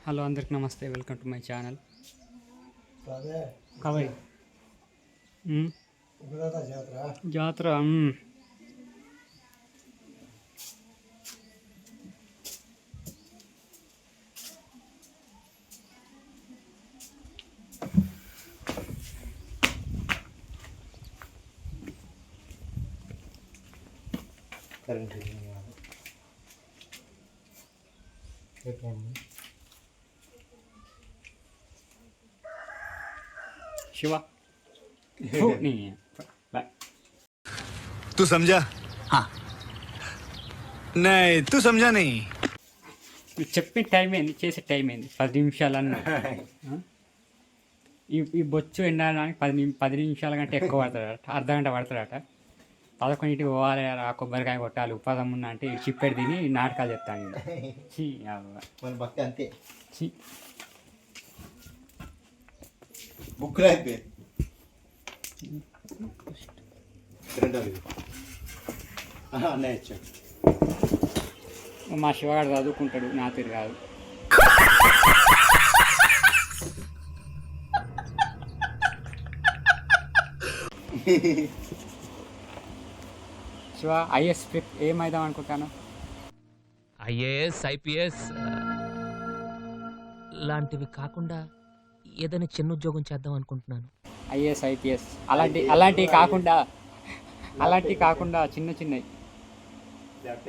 Hello అందరికి నమస్తే, welcome to my channel. కవై జాతర शिवा नहीं है. तू समझा? हाँ. नहीं तू समझा नहीं. చెప్పిన టైం ఏంది, చేసే టైం ఏంది? 10 నిమిషాలు అన్న. ఈ బొచ్చు ఎండడానికి 10 నిమిషాల కంటే ఎక్కువ పడతాడట, అర్ధగంట పడతాడట. 11కి పోవాలి, ఆ కొబ్బరికాయ కొట్టాలి, ఉపాధం ఉన్నా అంటే చిప్పెడు తిని నాటకాలు చెప్తాను. భక్తి అంతే. బుక్ రాయిపోయి మా శివగాడు చదువుకుంటాడు, నా తీరు కాదు. శివ ఐఎస్ ఏమైదాం అనుకుంటాను? ఐఏఎస్ ఐపీఎస్ లాంటివి కాకుండా ఏదైనా చిన్న ఉద్యోగం చేద్దాం అనుకుంటున్నాను. ఐఏఎస్ ఐపీఎస్ అలాంటివి కాకుండా చిన్న చిన్నవి. ల్యాబ్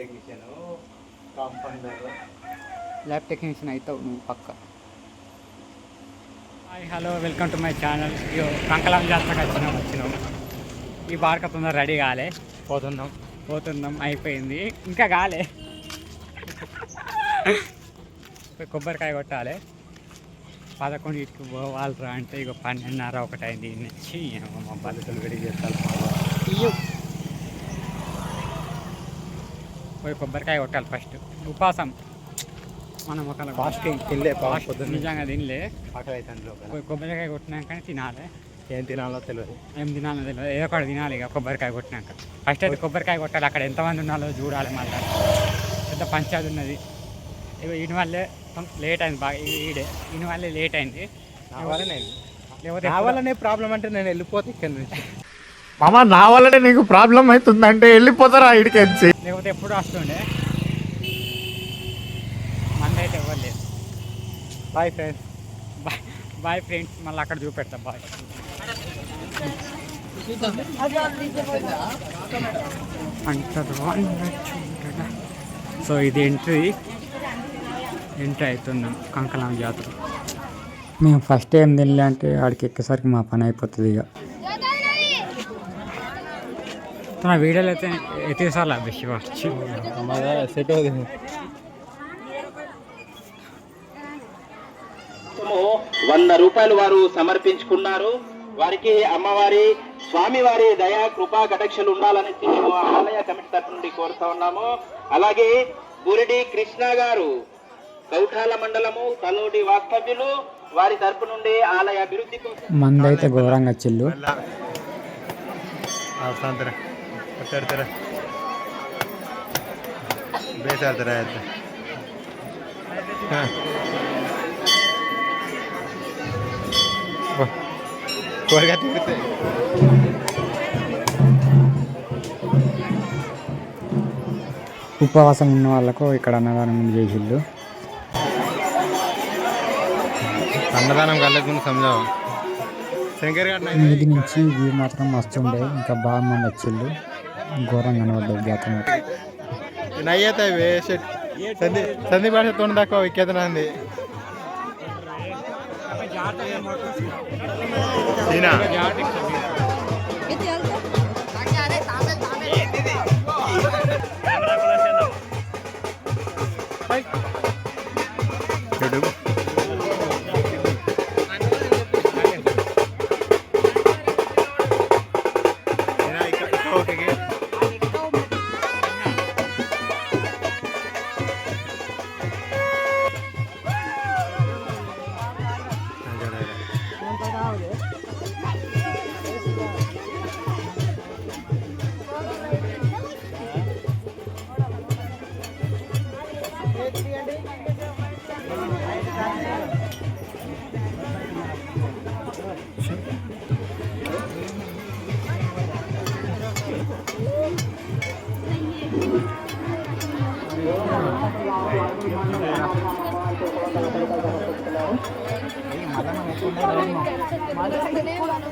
టెక్నీషియన్ అవుతావు నువ్వు పక్క. Hi hello, welcome to my channel. Kankalam జాతరకు వచ్చినాం. ఈ బార్క తొందర రెడీ కాలే, పోతున్నాం అయిపోయింది, ఇంకా కాలే. కొబ్బరికాయ కొట్టాలి. 11కి పోవాలరా అంటే ఇక 12:30 ఒకటి అయింది. నచ్చి మా పల్లెటూరు రెడీ చేస్తారు. పోయి కొబ్బరికాయ కొట్టాలి ఫస్ట్. ఉపాసం మనం ఒక నిజంగా తినలే. పోయి కొబ్బరికాయ కొట్టినాక తినాలి. ఏం తినాలో తెలియదు. ఏదో ఒకటి తినాలి ఇక కొబ్బరికాయ కొట్టినాక. ఫస్ట్ అయితే కొబ్బరికాయ కొట్టాలి. అక్కడ ఎంతమంది ఉన్నారో చూడాలి. మళ్ళీ పెద్ద పంచాయతీ ఉన్నది. ఇక ఈయన వల్లే లేట్ అయింది బాగా. ఈయన వల్లే లేట్ అయింది. నా వల్లనే ప్రాబ్లం అంటే నేను వెళ్ళిపోతే ఇక్కడ నుంచి. మామ నా వల్లనే నీకు ప్రాబ్లం అవుతుందంటే వెళ్ళిపోతారా ఇడికెచ్చి? లేకపోతే ఎప్పుడు వస్తుండే. మంది అయితే ఎవరు లేదు. Boyfriends. Boyfriends. మళ్ళీ అక్కడ చూపెడతా. బాయ్. సో ఇది ఎంట్రీ అవుతున్నాం కంకలం జాతర. మేము ఫస్ట్ టైం తినలే అంటే ఆడికి ఎక్కేసరికి మా పని అయిపోతుంది. ఇక తన వీడియోలు అయితే ఎత్తిసార్లు అభిషేక్ వచ్చి సెట్ అవుతుంది. 100 రూపాయలు వారు సమర్పించుకున్నారు. వారికి అమ్మవారి స్వామివారి దయా కృపా కటాక్షలు ఉండాలని మేము ఆలయ కమిటీ తరఫు నుండి కోరుతా ఉన్నాము. అలాగే బురిడి కృష్ణ గారు, కౌఠాల మండలము తలోడి వాస్తవ్యులు, వారి తరపు నుండి ఆలయ అభివృద్ధి కోసం మందైతే ఘోరంగా చిల్లు. ఉపవాసం ఉన్న వాళ్ళకు ఇక్కడ అన్నదానం చేసిళ్ళు. అన్నదానం కలగకుండా సమజావు. శంకర్ గారు ఇది నుంచి వ్యూ మాత్రం వస్తుండే. ఇంకా బాగా మంది వచ్చిళ్ళు. ఘోరంగా కనబడ్డాయి జాతర. నయ్యత సంధి భాష తోడు దాకా ఎక్కేతనంది.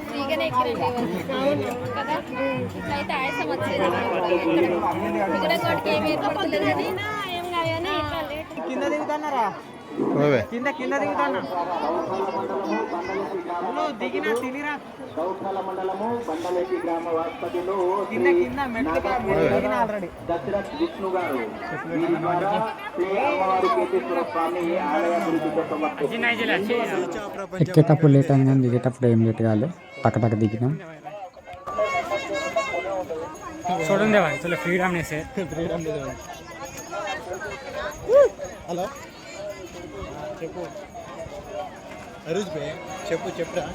ఫ్రీగానే కదా ఇట్లయితే ఆయాసం వచ్చేది ఇక్కడ కొడికి ఏమి ఏర్పడతలేదు కానీ ఏం కాదు కానీ ఇట్లా లేట్ కింద దిగుతున్నారా కింద దిగుతున్నా దిగినా తినిరా మండలము బండలేటి గ్రామ వాస్తవ్యులు కింద దిగిన ఆల్రెడీ దశరథ్ విష్ణు గారు వీరి ద్వారా శ్రీ అమ్మవారి కేతేశ్వర స్వామి ఆలయ అభివృద్ధి కోసం ఎక్కేటప్పుడు లేట్ అయింది కానీ దిగేటప్పుడు ఏం లేట్ కాదు టక దిగినాం. చూడండి అసలు ఫ్రీడమ్నెస్. హలో చెప్పు అరుజ్ బే చెప్పురా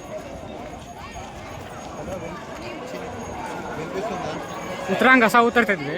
వినిపిస్తుందా? ఉత్తరాంగ అసా ఉత్తరుతుంది.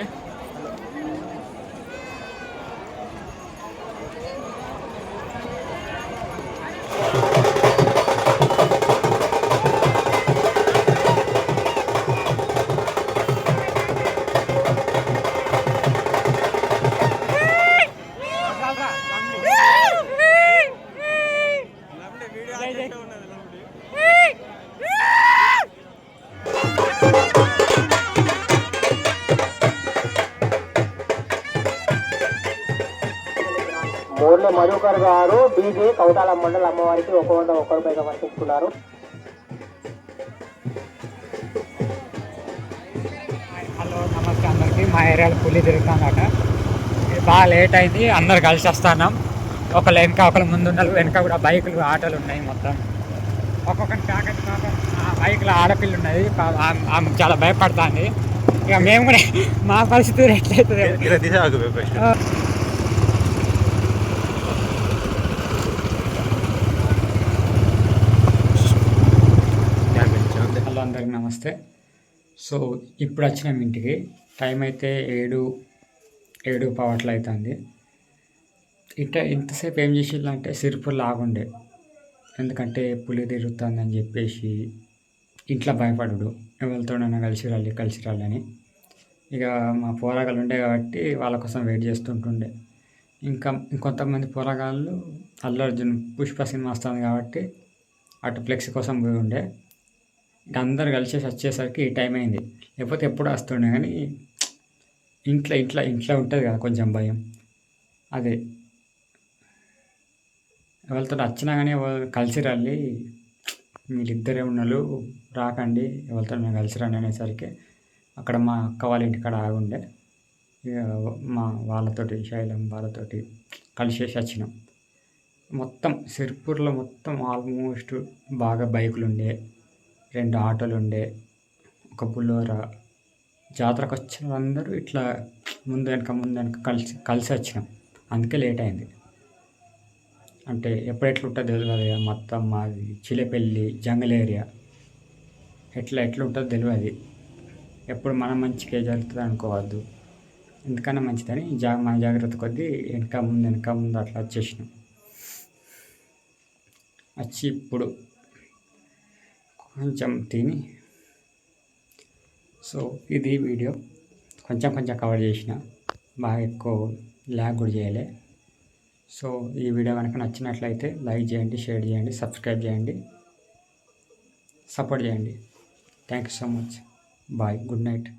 మోర్ల మధుకర్ గారు డీజే కౌటాల మండల అమ్మవారికి 101 రూపాయలు సమర్పించుకున్నారు. హలో నమస్తే అందరికీ. మా ఏరియాలో పులి తిరుగుతుందట. బాగా లేట్ అయింది, అందరు కలిసి వస్తున్నాం. ఒకళ్ళు వెనక ఒకళ్ళు ముందు ఉన్నారు, వెనక కూడా బైకులు ఆటోలు ఉన్నాయి. మొత్తం ఒక్కొక్కరి ప్యాకెట్ బైక్లో ఆడపిల్ల ఉన్నది, ఆమె చాలా భయపడుతుంది. ఇక మేము కూడా మా పరిస్థితి ఎట్లయితుంది. హలో అందరికి నమస్తే. సో ఇప్పుడు వచ్చినాం ఇంటికి. టైం అయితే 7:15 అవుతుంది. ఇట్లా ఇంతసేపు ఏం చేసిందంటే సిరుపులు లాగుండే, ఎందుకంటే పులి తిరుగుతుందని చెప్పేసి ఇంట్లో భయపడు, ఎవరితోనైనా కలిసి రాలని. ఇక మా పోరాగాళ్ళు ఉండే కాబట్టి వాళ్ళ కోసం వెయిట్ చేస్తుంటుండే. ఇంకొంతమంది పోరాగాళ్ళు అల్లు అర్జున్ పుష్ప సినిమా వస్తుంది కాబట్టి అటు ఫ్లెక్స్ కోసం పోయి ఉండే. ఇక అందరు కలిసి వచ్చేసరికి ఈ టైం అయింది. లేకపోతే ఎప్పుడు వస్తుండే, కానీ ఇంట్లో ఉంటుంది కదా కొంచెం భయం. అదే ఎవరితో వచ్చినా కానీ కలిసి రండి, వీళ్ళిద్దరే ఉన్నలు రాకండి, ఎవరితో కలిసి రండి అనేసరికి అక్కడ మా అక్క వాళ్ళ ఇంటికాడ ఆగుండే. ఇక వాళ్ళతోటి శైలం వాళ్ళతోటి కలిసేసి వచ్చినాం. మొత్తం సిర్పూర్లో మొత్తం ఆల్మోస్ట్ బాగా బైకులు ఉండే, 2 ఆటోలు ఉండే, ఒక బులోరా. జాతరకు వచ్చిన అందరూ ఇట్లా ముందు వెనక కలిసి వచ్చినాం. అందుకే లేట్ అయింది. అంటే ఎట్లుంటుందో తెలియదు కదా, మొత్తం మాది చిలేపల్లి జంగల్ ఏరియా, ఎట్లుంటుందో తెలియదు. ఎప్పుడు మనం మంచిగా జరుగుతుంది అనుకోవద్దు, ఎందుకన్నా మంచిదని మన జాగ్రత్త కొద్దీ వెనక ముందు అట్లా వచ్చేసినాం. వచ్చి ఇప్పుడు కొంచెం తిని, సో ఇది వీడియో కొంచెం కవర్ చేసిన, బాగా ఎక్కువ ల్యాగ్ కూడా చేయలే. సో ఈ వీడియో కనుక నచ్చినట్లయితే లైక్ చేయండి, షేర్ చేయండి, సబ్స్క్రైబ్ చేయండి, సపోర్ట్ చేయండి. Thank you so much. Bye, good night.